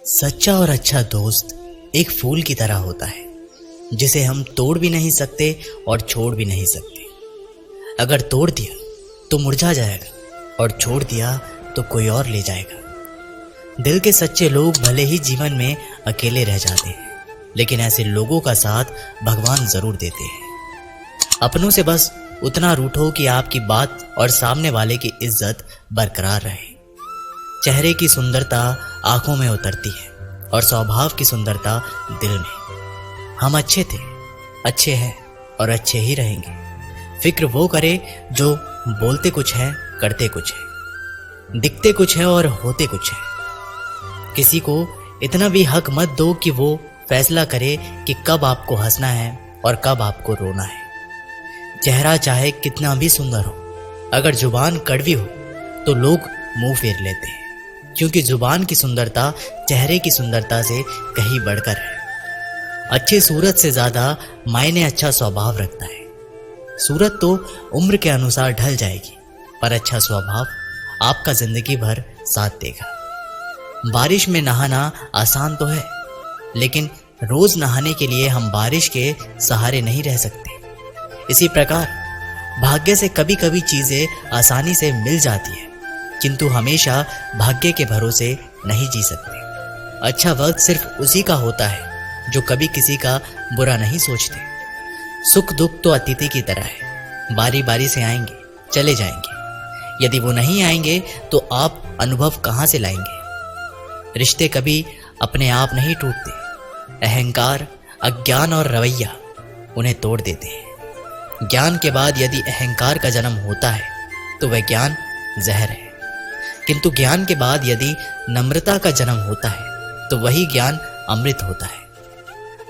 सच्चा और अच्छा दोस्त एक फूल की तरह होता है जिसे हम तोड़ भी नहीं सकते और छोड़ भी नहीं सकते। अगर तोड़ दिया तो मुरझा जाएगा और छोड़ दिया तो कोई और ले जाएगा। दिल के सच्चे लोग भले ही जीवन में अकेले रह जाते हैं, लेकिन ऐसे लोगों का साथ भगवान जरूर देते हैं। अपनों से बस उतना रूठो कि आपकी बात और सामने वाले की इज्जत बरकरार रहे। चेहरे की सुंदरता आंखों में उतरती है और स्वभाव की सुंदरता दिल में। हम अच्छे थे, अच्छे हैं और अच्छे ही रहेंगे। फिक्र वो करे जो बोलते कुछ है, करते कुछ है, दिखते कुछ है और होते कुछ है। किसी को इतना भी हक मत दो कि वो फैसला करे कि कब आपको हंसना है और कब आपको रोना है। चेहरा चाहे कितना भी सुंदर हो, अगर जुबान कड़वी हो तो लोग मुंह फेर लेते हैं, क्योंकि जुबान की सुंदरता चेहरे की सुंदरता से कहीं बढ़कर है। अच्छी सूरत से ज्यादा मायने अच्छा स्वभाव रखता है। सूरत तो उम्र के अनुसार ढल जाएगी, पर अच्छा स्वभाव आपका जिंदगी भर साथ देगा। बारिश में नहाना आसान तो है, लेकिन रोज नहाने के लिए हम बारिश के सहारे नहीं रह सकते। इसी प्रकार भाग्य से कभी कभी चीजें आसानी से मिल जाती है, किंतु हमेशा भाग्य के भरोसे नहीं जी सकते। अच्छा वक्त सिर्फ उसी का होता है जो कभी किसी का बुरा नहीं सोचते। सुख दुख तो अतिथि की तरह है, बारी बारी से आएंगे, चले जाएंगे। यदि वो नहीं आएंगे तो आप अनुभव कहाँ से लाएंगे। रिश्ते कभी अपने आप नहीं टूटते। अहंकार, अज्ञान और रवैया उन्हें तोड़ देते हैं। ज्ञान के बाद यदि अहंकार का जन्म होता है तो वह ज्ञान जहर है, किंतु ज्ञान के बाद यदि नम्रता का जन्म होता है तो वही ज्ञान अमृत होता है।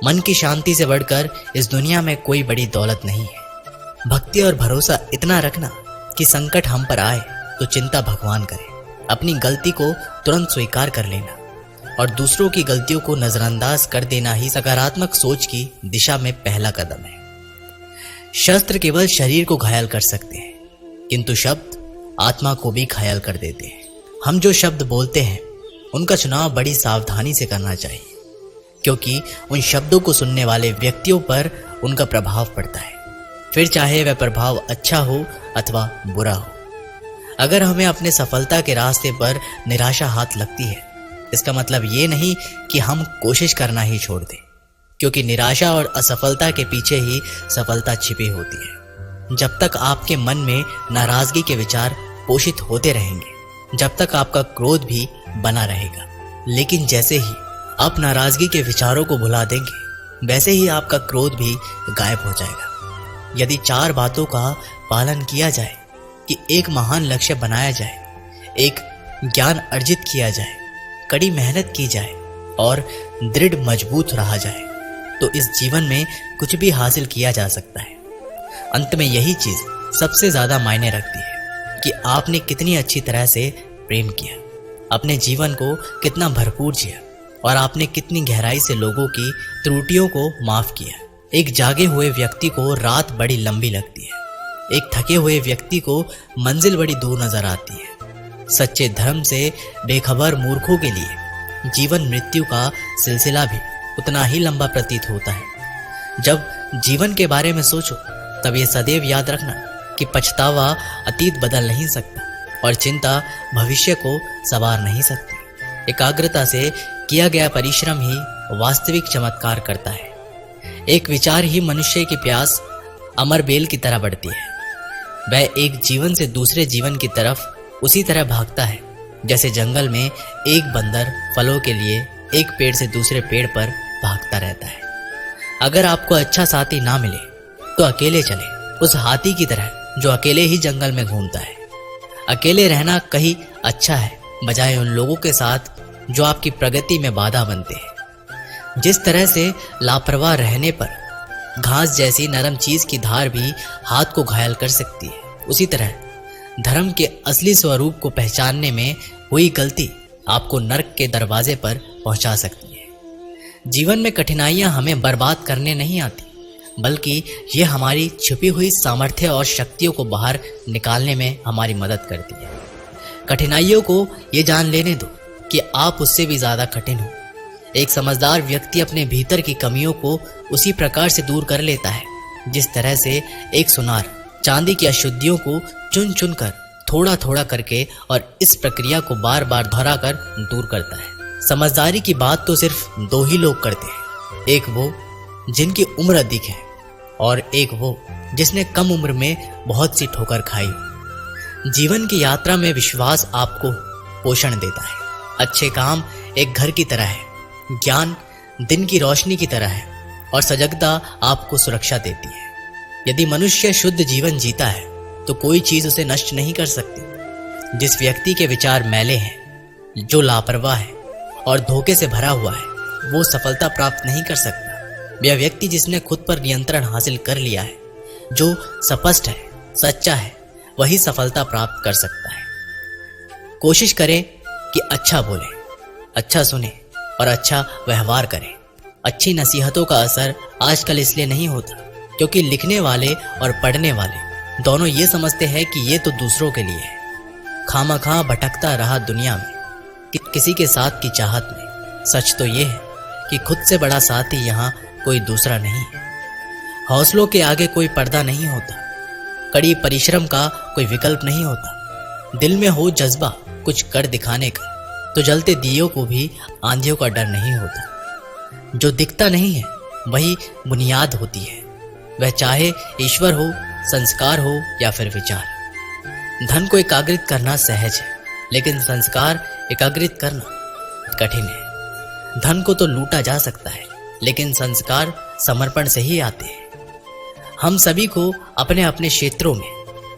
मन की शांति से बढ़कर इस दुनिया में कोई बड़ी दौलत नहीं है। भक्ति और भरोसा इतना रखना कि संकट हम पर आए तो चिंता भगवान करे। अपनी गलती को तुरंत स्वीकार कर लेना और दूसरों की गलतियों को नजरअंदाज कर देना ही सकारात्मक सोच की दिशा में पहला कदम है। शस्त्र केवल शरीर को घायल कर सकते हैं, किंतु शब्द आत्मा को भी घायल कर देते हैं। हम जो शब्द बोलते हैं उनका चुनाव बड़ी सावधानी से करना चाहिए, क्योंकि उन शब्दों को सुनने वाले व्यक्तियों पर उनका प्रभाव पड़ता है, फिर चाहे वह प्रभाव अच्छा हो अथवा बुरा हो। अगर हमें अपने सफलता के रास्ते पर निराशा हाथ लगती है, इसका मतलब ये नहीं कि हम कोशिश करना ही छोड़ दें, क्योंकि निराशा और असफलता के पीछे ही सफलता छिपी होती है। जब तक आपके मन में नाराजगी के विचार पोषित होते रहेंगे, जब तक आपका क्रोध भी बना रहेगा। लेकिन जैसे ही आप नाराजगी के विचारों को भुला देंगे, वैसे ही आपका क्रोध भी गायब हो जाएगा। यदि 4 बातों का पालन किया जाए कि एक महान लक्ष्य बनाया जाए, एक ज्ञान अर्जित किया जाए, कड़ी मेहनत की जाए और दृढ़ मजबूत रहा जाए, तो इस जीवन में कुछ भी हासिल किया जा सकता है। अंत में यही चीज सबसे ज्यादा मायने रखती है कि आपने कितनी अच्छी तरह से प्रेम किया, अपने जीवन को कितना भरपूर जिया और आपने कितनी गहराई से लोगों की त्रुटियों को माफ किया। एक जागे हुए व्यक्ति को रात बड़ी लंबी लगती है, एक थके हुए व्यक्ति को मंजिल बड़ी दूर नजर आती है। सच्चे धर्म से बेखबर मूर्खों के लिए जीवन मृत्यु का सिलसिला भी उतना ही लंबा प्रतीत होता है। जब जीवन के बारे में सोचो तब ये सदैव याद रखना कि पछतावा अतीत बदल नहीं सकता और चिंता भविष्य को संवार नहीं सकती। एकाग्रता से किया गया परिश्रम ही वास्तविक चमत्कार करता है। एक विचार ही मनुष्य की प्यास अमर बेल की तरह बढ़ती है। वह एक जीवन से दूसरे जीवन की तरफ उसी तरह भागता है जैसे जंगल में एक बंदर फलों के लिए एक पेड़ से दूसरे पेड़ पर भागता रहता है। अगर आपको अच्छा साथी ना मिले तो अकेले चले, उस हाथी की तरह जो अकेले ही जंगल में घूमता है। अकेले रहना कहीं अच्छा है, बजाय उन लोगों के साथ जो आपकी प्रगति में बाधा बनते हैं। जिस तरह से लापरवाह रहने पर घास जैसी नरम चीज की धार भी हाथ को घायल कर सकती है, उसी तरह धर्म के असली स्वरूप को पहचानने में हुई गलती आपको नर्क के दरवाजे पर पहुंचा सकती है। जीवन में कठिनाइयां हमें बर्बाद करने नहीं आती, बल्कि ये हमारी छुपी हुई सामर्थ्य और शक्तियों को बाहर निकालने में हमारी मदद करती है। कठिनाइयों को ये जान लेने दो कि आप उससे भी ज्यादा कठिन हो एक समझदार व्यक्ति अपने भीतर की कमियों को उसी प्रकार से दूर कर लेता है जिस तरह से एक सुनार चांदी की अशुद्धियों को चुन चुन कर थोड़ा थोड़ा करके और इस प्रक्रिया को बार बार दोहरा कर दूर करता है। समझदारी की बात तो सिर्फ दो ही लोग करते हैं, एक वो जिनकी उम्र अधिक है और एक वो जिसने कम उम्र में बहुत सी ठोकर खाई। जीवन की यात्रा में विश्वास आपको पोषण देता है। अच्छे काम एक घर की तरह है, ज्ञान दिन की रोशनी की तरह है और सजगता आपको सुरक्षा देती है। यदि मनुष्य शुद्ध जीवन जीता है तो कोई चीज उसे नष्ट नहीं कर सकती। जिस व्यक्ति के विचार मैले हैं, जो लापरवाह है और धोखे से भरा हुआ है, वो सफलता प्राप्त नहीं कर सकता। वह व्यक्ति जिसने खुद पर नियंत्रण हासिल कर लिया है, जो स्पष्ट है, सच्चा है, वही सफलता प्राप्त कर सकता है। कोशिश करें कि अच्छा बोलें, अच्छा सुने और अच्छा व्यवहार करें। अच्छी नसीहतों का असर आजकल इसलिए नहीं होता क्योंकि लिखने वाले और पढ़ने वाले दोनों ये समझते हैं कि ये तो दूसरों के लिए है। खामखा भटकता रहा दुनिया में कि किसी के साथ की चाहत में। सच तो ये है कि खुद से बड़ा साथी यहाँ कोई दूसरा नहीं है। हौसलों के आगे कोई पर्दा नहीं होता, कड़ी परिश्रम का कोई विकल्प नहीं होता। दिल में हो जज्बा कुछ कर दिखाने का तो जलते दियों को भी आंधियों का डर नहीं होता। जो दिखता नहीं है वही बुनियाद होती है, वह चाहे ईश्वर हो, संस्कार हो या फिर विचार। धन को एकाग्रित करना सहज है लेकिन संस्कार एकाग्रित करना कठिन है। धन को तो लूटा जा सकता है लेकिन संस्कार समर्पण से ही आते हैं। हम सभी को अपने अपने क्षेत्रों में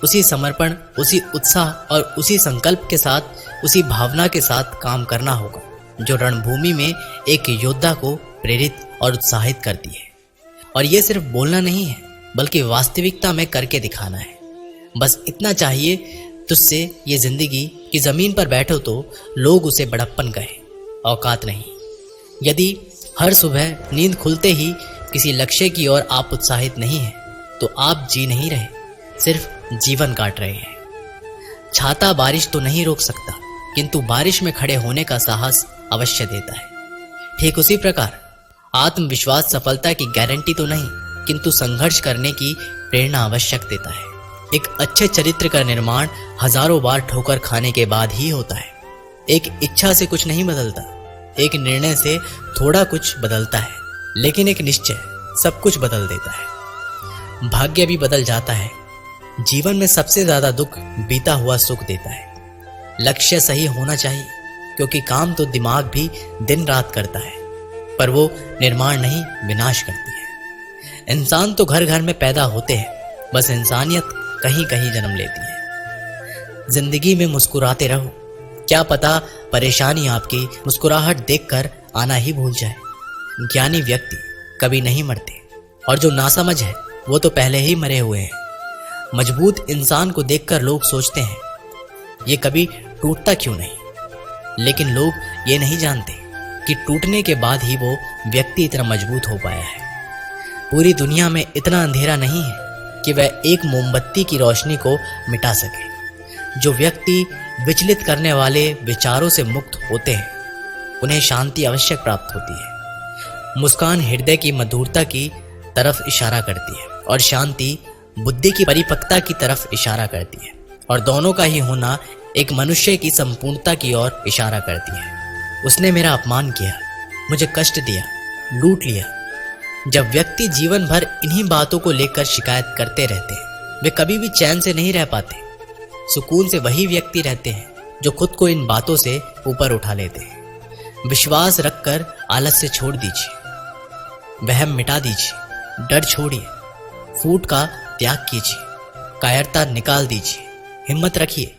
उसी समर्पण, उसी उत्साह और उसी संकल्प के साथ, उसी भावना के साथ काम करना होगा जो रणभूमि में एक योद्धा को प्रेरित और उत्साहित करती है। और ये सिर्फ बोलना नहीं है बल्कि वास्तविकता में करके दिखाना है। बस इतना चाहिए तुझसे ये जिंदगी की जमीन पर बैठो तो लोग उसे बड़प्पन कहें, औकात नहीं। यदि हर सुबह नींद खुलते ही किसी लक्ष्य की ओर आप उत्साहित नहीं हैं तो आप जी नहीं रहे, सिर्फ जीवन काट रहे हैं। छाता बारिश तो नहीं रोक सकता किंतु बारिश में खड़े होने का साहस अवश्य देता है। ठीक उसी प्रकार आत्मविश्वास सफलता की गारंटी तो नहीं किंतु संघर्ष करने की प्रेरणा आवश्यक देता है। एक अच्छे चरित्र का निर्माण हजारों बार ठोकर खाने के बाद ही होता है। एक इच्छा से कुछ नहीं बदलता, एक निर्णय से थोड़ा कुछ बदलता है, लेकिन एक निश्चय सब कुछ बदल देता है। भाग्य भी बदल जाता है। जीवन में सबसे ज्यादा दुख बीता हुआ सुख देता है। लक्ष्य सही होना चाहिए क्योंकि काम तो दिमाग भी दिन रात करता है, पर वो निर्माण नहीं विनाश करती है। इंसान तो घर घर में पैदा होते हैं, बस इंसानियत कहीं कहीं जन्म लेती है। जिंदगी में मुस्कुराते रहो, क्या पता परेशानी आपकी मुस्कुराहट देखकर आना ही भूल जाए। ज्ञानी व्यक्ति कभी नहीं मरते और जो नासमझ है वो तो पहले ही मरे हुए हैं। मजबूत इंसान को देखकर लोग सोचते हैं ये कभी टूटता क्यों नहीं, लेकिन लोग ये नहीं जानते कि टूटने के बाद ही वो व्यक्ति इतना मजबूत हो पाया है। पूरी दुनिया में इतना अंधेरा नहीं है कि वह एक मोमबत्ती की रोशनी को मिटा सके। जो व्यक्ति विचलित करने वाले विचारों से मुक्त होते हैं उन्हें शांति अवश्य प्राप्त होती है। मुस्कान हृदय की मधुरता की तरफ इशारा करती है और शांति बुद्धि की परिपक्वता की तरफ इशारा करती है, और दोनों का ही होना एक मनुष्य की संपूर्णता की ओर इशारा करती है। उसने मेरा अपमान किया, मुझे कष्ट दिया, लूट लिया। जब व्यक्ति जीवन भर इन्हीं बातों को लेकर शिकायत करते रहते हैं वे कभी भी चैन से नहीं रह पाते। सुकून से वही व्यक्ति रहते हैं जो खुद को इन बातों से ऊपर उठा लेते हैं। विश्वास रखकर आलस्य छोड़ दीजिए, वहम मिटा दीजिए, डर छोड़िए, फूट का त्याग कीजिए, कायरता निकाल दीजिए, हिम्मत रखिए,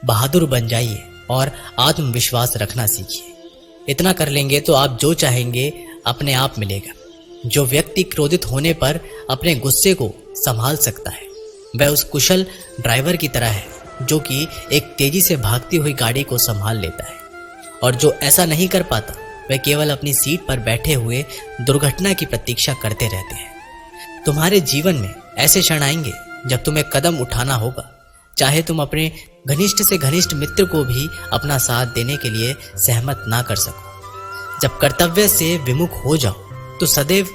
बहादुर बन जाइए और आत्मविश्वास रखना सीखिए। इतना कर लेंगे तो आप जो चाहेंगे अपने आप मिलेगा। जो व्यक्ति क्रोधित होने पर अपने गुस्से को संभाल सकता है वह उस कुशल ड्राइवर की तरह है जो कि एक तेजी से भागती हुई गाड़ी को संभाल लेता है, और जो ऐसा नहीं कर पाता वह केवल अपनी सीट पर बैठे हुए दुर्घटना की प्रतीक्षा करते रहते हैं। तुम्हारे जीवन में ऐसे क्षण आएंगे जब तुम्हें कदम उठाना होगा, चाहे तुम अपने घनिष्ठ से घनिष्ठ मित्र को भी अपना साथ देने के लिए सहमत ना कर सको। जब कर्तव्य से विमुख हो जाओ तो सदैव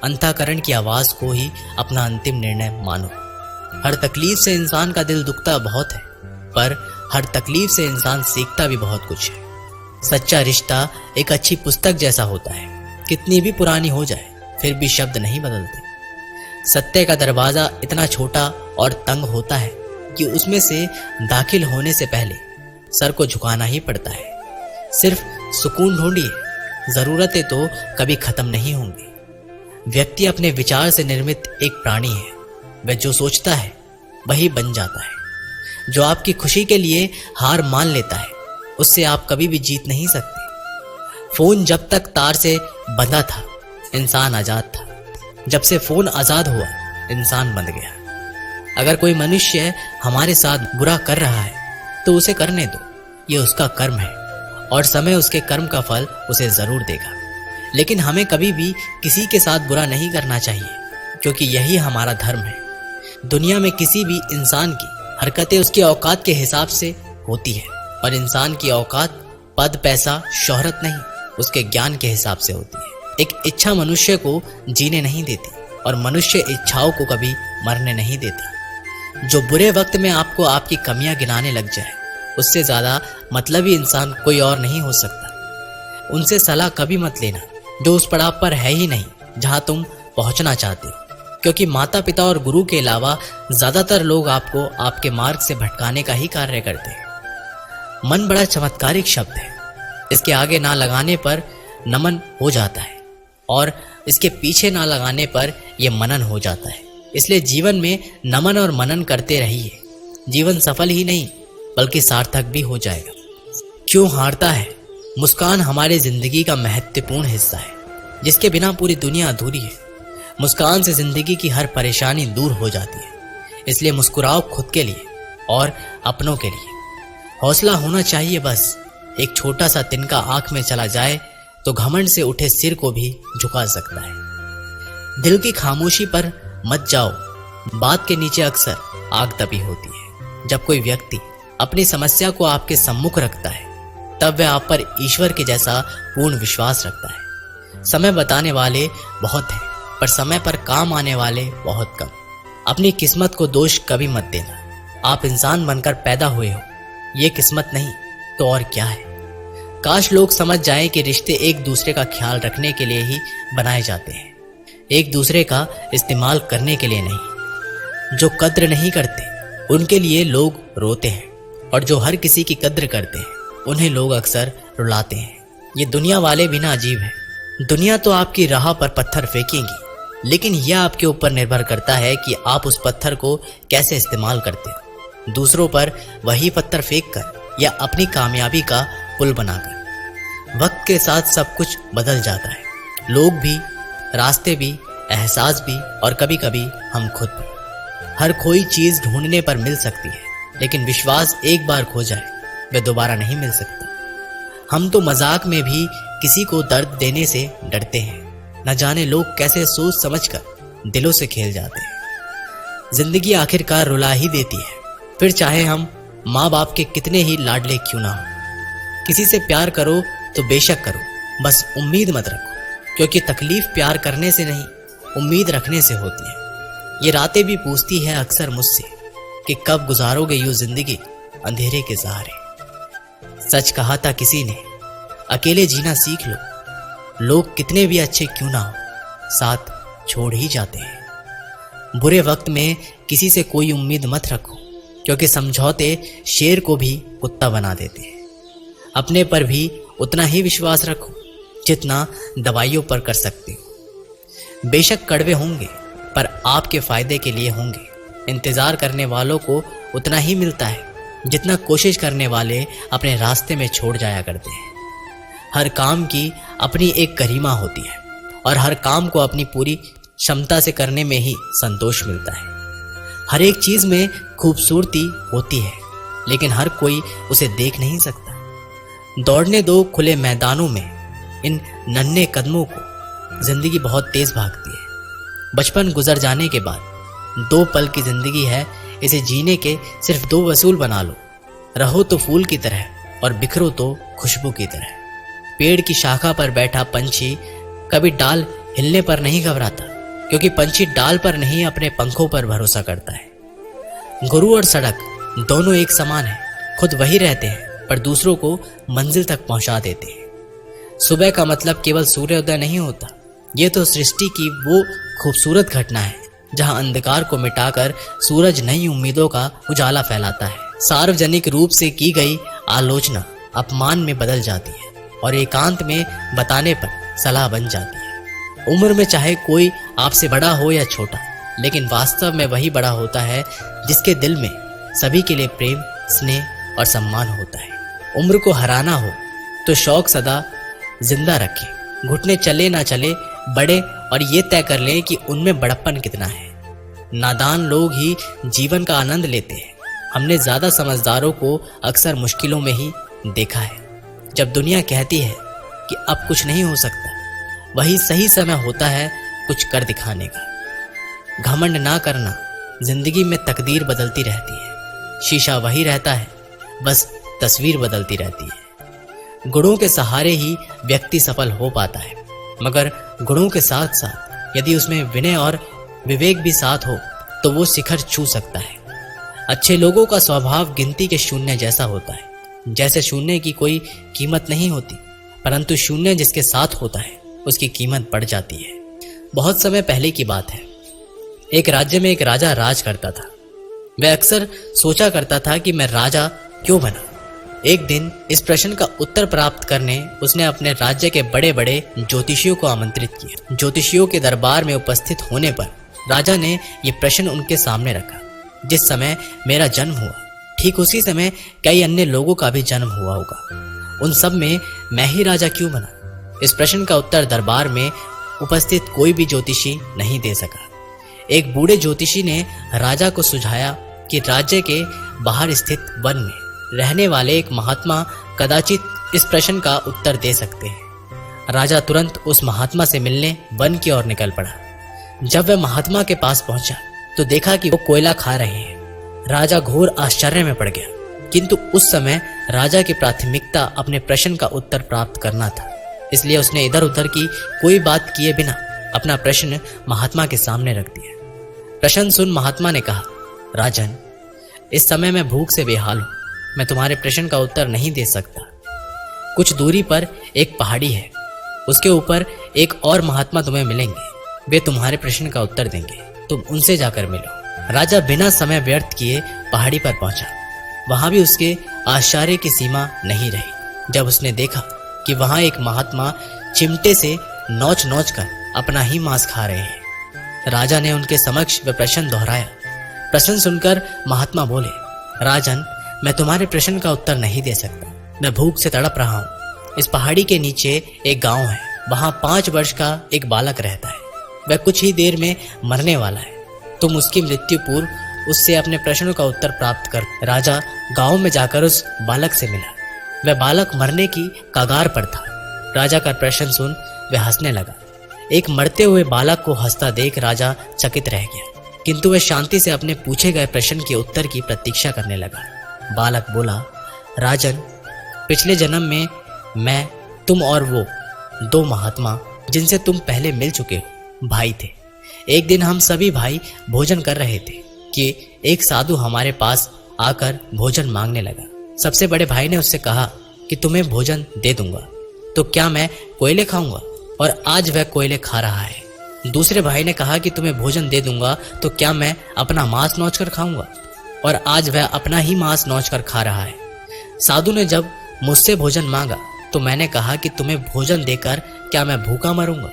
अंतःकरण की आवाज को ही अपना अंतिम निर्णय मानो। हर तकलीफ से इंसान का दिल दुखता बहुत है, पर हर तकलीफ से इंसान सीखता भी बहुत कुछ है। सच्चा रिश्ता एक अच्छी पुस्तक जैसा होता है, कितनी भी पुरानी हो जाए फिर भी शब्द नहीं बदलते। सत्य का दरवाजा इतना छोटा और तंग होता है कि उसमें से दाखिल होने से पहले सर को झुकाना ही पड़ता है। सिर्फ सुकून ढूंढिए, जरूरतें तो कभी खत्म नहीं होंगी। व्यक्ति अपने विचार से निर्मित एक प्राणी है। वह जो सोचता है वही बन जाता है। जो आपकी खुशी के लिए हार मान लेता है उससे आप कभी भी जीत नहीं सकते। फोन जब तक तार से बंधा था इंसान आजाद था, जब से फोन आजाद हुआ इंसान बंध गया। अगर कोई मनुष्य हमारे साथ बुरा कर रहा है तो उसे करने दो, ये उसका कर्म है और समय उसके कर्म का फल उसे जरूर देगा। लेकिन हमें कभी भी किसी के साथ बुरा नहीं करना चाहिए, क्योंकि यही हमारा धर्म है। दुनिया में किसी भी इंसान की हरकतें उसकी औकात के हिसाब से होती है, और इंसान की औकात पद पैसा शोहरत नहीं, उसके ज्ञान के हिसाब से होती है। एक इच्छा मनुष्य को जीने नहीं देती और मनुष्य इच्छाओं को कभी मरने नहीं देता। जो बुरे वक्त में आपको आपकी कमियां गिनाने लग जाए उससे ज्यादा मतलबी इंसान कोई और नहीं हो सकता। उनसे सलाह कभी मत लेना जो उस पड़ाव पर है ही नहीं जहां तुम पहुंचना चाहते हो, क्योंकि माता पिता और गुरु के अलावा ज्यादातर लोग आपको आपके मार्ग से भटकाने का ही कार्य करते हैं। मन बड़ा चमत्कारिक शब्द है, इसके आगे ना लगाने पर नमन हो जाता है और इसके पीछे ना लगाने पर यह मनन हो जाता है। इसलिए जीवन में नमन और मनन करते रहिए, जीवन सफल ही नहीं बल्कि सार्थक भी हो जाएगा। क्यों हारता है? मुस्कान हमारे जिंदगी का महत्वपूर्ण हिस्सा है, जिसके बिना पूरी दुनिया अधूरी है। मुस्कान से जिंदगी की हर परेशानी दूर हो जाती है। इसलिए मुस्कुराओ खुद के लिए और अपनों के लिए। हौसला होना चाहिए बस। एक छोटा सा तिनका आंख में चला जाए तो घमंड से उठे सिर को भी झुका सकता है। दिल की खामोशी पर मत जाओ, बात के नीचे अक्सर आग दबी होती है। जब कोई व्यक्ति अपनी समस्या को आपके सम्मुख रखता है तब वह आप पर ईश्वर के जैसा पूर्ण विश्वास रखता है। समय बताने वाले बहुत हैं, पर समय पर काम आने वाले बहुत कम। अपनी किस्मत को दोष कभी मत देना। आप इंसान बनकर पैदा हुए हो, ये किस्मत नहीं तो और क्या है। काश लोग समझ जाएं कि रिश्ते एक दूसरे का ख्याल रखने के लिए ही बनाए जाते हैं, एक दूसरे का इस्तेमाल करने के लिए नहीं। जो कद्र नहीं करते उनके लिए लोग रोते हैं, और जो हर किसी की कद्र करते हैं उन्हें लोग अक्सर रुलाते हैं। ये दुनिया वाले भी ना अजीब है। दुनिया तो आपकी राह पर पत्थर फेंकेगी, लेकिन यह आपके ऊपर निर्भर करता है कि आप उस पत्थर को कैसे इस्तेमाल करते हो। दूसरों पर वही पत्थर फेंक कर या अपनी कामयाबी का पुल बनाकर। वक्त के साथ सब कुछ बदल जाता है, लोग भी, रास्ते भी, एहसास भी, और कभी कभी हम खुद भी। हर कोई चीज ढूंढने पर मिल सकती है, लेकिन विश्वास एक बार खो जाए वह दोबारा नहीं मिल सकता। हम तो मजाक में भी किसी को दर्द देने से डरते हैं। न जाने लोग कैसे सोच समझकर दिलों से खेल जाते हैं। जिंदगी आखिरकार रुला ही देती है, फिर चाहे हम माँ बाप के कितने ही लाडले क्यों ना हो। किसी से प्यार करो तो बेशक करो, बस उम्मीद मत रखो, क्योंकि तकलीफ प्यार करने से नहीं उम्मीद रखने से होती है। ये रातें भी पूछती है अक्सर मुझसे कि कब गुजारोगे यूं जिंदगी अंधेरे के सहारे। सच कहा था किसी ने, अकेले जीना सीख लो। लोग कितने भी अच्छे क्यों ना हो, साथ छोड़ ही जाते हैं। बुरे वक्त में किसी से कोई उम्मीद मत रखो, क्योंकि समझौते शेर को भी कुत्ता बना देते हैं। अपने पर भी उतना ही विश्वास रखो जितना दवाइयों पर कर सकते हो। बेशक कड़वे होंगे, पर आपके फायदे के लिए होंगे। इंतजार करने वालों को उतना ही मिलता है जितना कोशिश करने वाले अपने रास्ते में छोड़ जाया करते हैं। हर काम की अपनी एक गरिमा होती है, और हर काम को अपनी पूरी क्षमता से करने में ही संतोष मिलता है। हर एक चीज में खूबसूरती होती है, लेकिन हर कोई उसे देख नहीं सकता। दौड़ने दो खुले मैदानों में इन नन्हे कदमों को। जिंदगी बहुत तेज भागती है। बचपन गुजर जाने के बाद 2 पल की जिंदगी है, इसे जीने के सिर्फ 2 वसूल बना लो। रहो तो फूल की तरह और बिखरो तो खुशबू की तरह। पेड़ की शाखा पर बैठा पंछी कभी डाल हिलने पर नहीं घबराता, क्योंकि पंछी डाल पर नहीं अपने पंखों पर भरोसा करता है। गुरु और सड़क दोनों एक समान है, खुद वही रहते हैं पर दूसरों को मंजिल तक पहुंचा देते हैं। सुबह का मतलब केवल सूर्योदय नहीं होता, ये तो सृष्टि की वो खूबसूरत घटना है जहां अंधकार को मिटाकर सूरज नई उम्मीदों का उजाला फैलाता है। सार्वजनिक रूप से की गई आलोचना अपमान में बदल जाती है और एकांत में बताने पर सलाह बन जाती है। उम्र में चाहे कोई आपसे बड़ा हो या छोटा, लेकिन वास्तव में वही बड़ा होता है जिसके दिल में सभी के लिए प्रेम, स्नेह और सम्मान होता है। उम्र को हराना हो तो शौक सदा जिंदा रखें, घुटने चले ना चले बड़े और ये तय कर लें कि उनमें बड़प्पन कितना है। नादान लोग ही जीवन का आनंद लेते हैं। हमने ज्यादा समझदारों को अक्सर मुश्किलों में ही देखा है। जब दुनिया कहती है कि अब कुछ नहीं हो सकता, वही सही समय होता है कुछ कर दिखाने का। घमंड ना करना, जिंदगी में तकदीर बदलती रहती है, शीशा वही रहता है, बस तस्वीर बदलती रहती है। गुणों के सहारे ही व्यक्ति सफल हो पाता है, मगर गुणों के साथ साथ यदि उसमें विनय और विवेक भी साथ हो तो वो शिखर छू सकता है। अच्छे लोगों का स्वभाव गिनती के शून्य जैसा होता है। जैसे शून्य की कोई कीमत नहीं होती, परंतु शून्य जिसके साथ होता है उसकी कीमत बढ़ जाती है। बहुत समय पहले की बात है, एक राज्य में एक राजा राज करता था। वह अक्सर सोचा करता था कि मैं राजा क्यों बना। एक दिन इस प्रश्न का उत्तर प्राप्त करने उसने अपने राज्य के बड़े बड़े ज्योतिषियों को आमंत्रित किया। ज्योतिषियों के दरबार में उपस्थित होने पर राजा ने यह प्रश्न उनके सामने रखा, जिस समय मेरा जन्म हुआ ठीक उसी समय कई अन्य लोगों का भी जन्म हुआ होगा, उन सब में मैं ही राजा क्यों बना। इस प्रश्न का उत्तर दरबार में उपस्थित कोई भी ज्योतिषी नहीं दे सका। एक बूढ़े ज्योतिषी ने राजा को सुझाया कि राज्य के बाहर स्थित वन में रहने वाले एक महात्मा कदाचित इस प्रश्न का उत्तर दे सकते हैं। राजा तुरंत उस महात्मा से मिलने वन की ओर निकल पड़ा। जब वह महात्मा के पास पहुंचा तो देखा कि वो कोयला खा रहे हैं। राजा घोर आश्चर्य में पड़ गया, किंतु उस समय राजा की प्राथमिकता अपने प्रश्न का उत्तर प्राप्त करना था, इसलिए उसने इधर उधर की कोई बात किए बिना अपना प्रश्न महात्मा के सामने रख दिया। प्रश्न सुन महात्मा ने कहा, राजन, इस समय मैं भूख से बेहाल हूं, मैं तुम्हारे प्रश्न का उत्तर नहीं दे सकता। कुछ दूरी पर एक पहाड़ी है, उसके ऊपर एक और महात्मा तुम्हें मिलेंगे, वे तुम्हारे प्रश्न का उत्तर देंगे, तुम उनसे जाकर मिलो। राजा बिना समय व्यर्थ किए पहाड़ी पर पहुंचा। वहां भी उसके आश्चर्य की सीमा नहीं रही जब उसने देखा कि वहां एक महात्मा चिमटे से नोच नोच कर अपना ही मांस खा रहे हैं। राजा ने उनके समक्ष वह प्रश्न दोहराया। प्रश्न सुनकर महात्मा बोले, राजन, मैं तुम्हारे प्रश्न का उत्तर नहीं दे सकता, मैं भूख से तड़प रहा हूँ। इस पहाड़ी के नीचे एक गांव है, वहां 5 वर्ष का एक बालक रहता है, वह कुछ ही देर में मरने वाला है। तुम उसकी मृत्यु पूर्व उससे अपने प्रश्नों का उत्तर प्राप्त कर। राजा गांव में जाकर उस बालक से मिला। वह बालक मरने की कगार पर था। राजा का प्रश्न सुन वह हंसने लगा। एक मरते हुए बालक को हंसता देख राजा चकित रह गया, किंतु वह शांति से अपने पूछे गए प्रश्न के उत्तर की प्रतीक्षा करने लगा। बालक बोला, राजन, पिछले जन्म में मैं, तुम और वो 2 महात्मा जिनसे तुम पहले मिल चुके हो भाई थे। एक दिन हम सभी भाई भोजन कर रहे थे कि एक साधु हमारे पास आकर भोजन मांगने लगा। सबसे बड़े भाई ने उससे कहा कि तुम्हें भोजन दे दूंगा तो क्या मैं कोयले खाऊंगा, और आज वह कोयले खा रहा है। दूसरे भाई ने कहा कि तुम्हें भोजन दे दूंगा तो क्या मैं अपना मांस नोच कर खाऊंगा, और आज वह अपना ही मांस नोच कर खा रहा है। साधु ने जब मुझसे भोजन मांगा तो मैंने कहा कि तुम्हें भोजन देकर क्या मैं भूखा मरूंगा,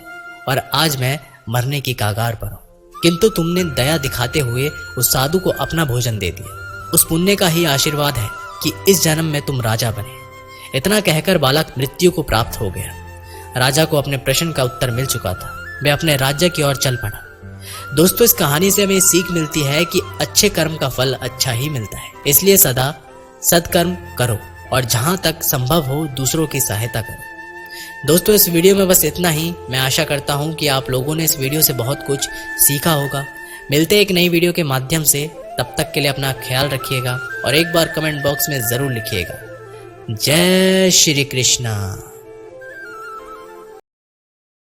और आज मैं मरने की कागार पर हूं। किंतु तुमने दया दिखाते हुए उस साधु को अपना भोजन दे दिया। उस पुण्य का ही आशीर्वाद है कि इस जन्म में तुम राजा बने। इतना कहकर बालक मृत्यु को प्राप्त हो गया। राजा को अपने प्रश्न का उत्तर मिल चुका था। वह अपने राज्य की ओर चल पड़ा। दोस्तों, इस कहानी से हमें सीख मिलती है कि अच्छे कर्म का फल अच्छा ही मिलता है, इसलिए सदा सत्कर्म करो और जहां तक संभव हो दूसरों की सहायता करो। दोस्तों, इस वीडियो में बस इतना ही। मैं आशा करता हूं कि आप लोगों ने इस वीडियो से बहुत कुछ सीखा होगा। मिलते हैं एक नई वीडियो के माध्यम से। तब तक के लिए अपना ख्याल रखिएगा और एक बार कमेंट बॉक्स में जरूर लिखिएगा, जय श्री कृष्णा।